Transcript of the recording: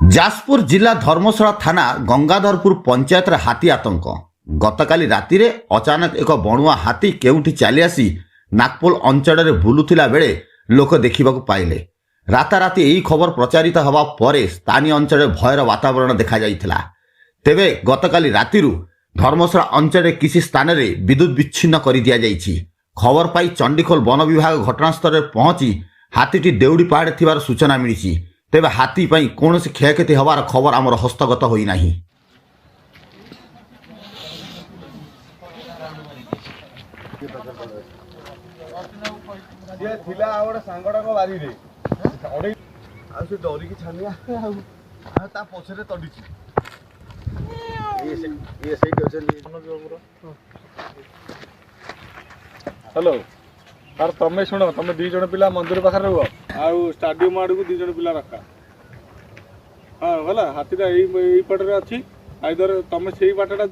जाजपुर जिला धर्मशाला थाना गंगाधरपुर पंचायत हाथी आतंक गतकाली राति अचानक एक बणुआ हाथी केउठी चली आसी नागपोल अंचल बुलुथिला बेले लोक देखा पाइले। राताराति यही खबर प्रचारित हवा पर स्थानीय अंचल भयर वातावरण देखा जाइथिला। तेबे गतकाली रातिरु धर्मशाला अंचल किसी स्थान में विद्युत विच्छिन्न कर दिया जाइछि। खबर पाई चंडीखोल वन विभाग घटनास्थल में पहुंची हाथीटी देउड़ी पहाड़ थिबार सूचना मिली। तेबे हाथी पाई कौन से क्षयक्षति हबार खबर आमर हस्तगत होई नाही। हेलो यार तमें शुण तुम दी जन पिला मंदिर पाखे रुह आउ स्टाडियम आड़ को दी जन पिला रखा। हाँ गला हाथीटा यही पटे अच्छी आइदर तुम से बाटा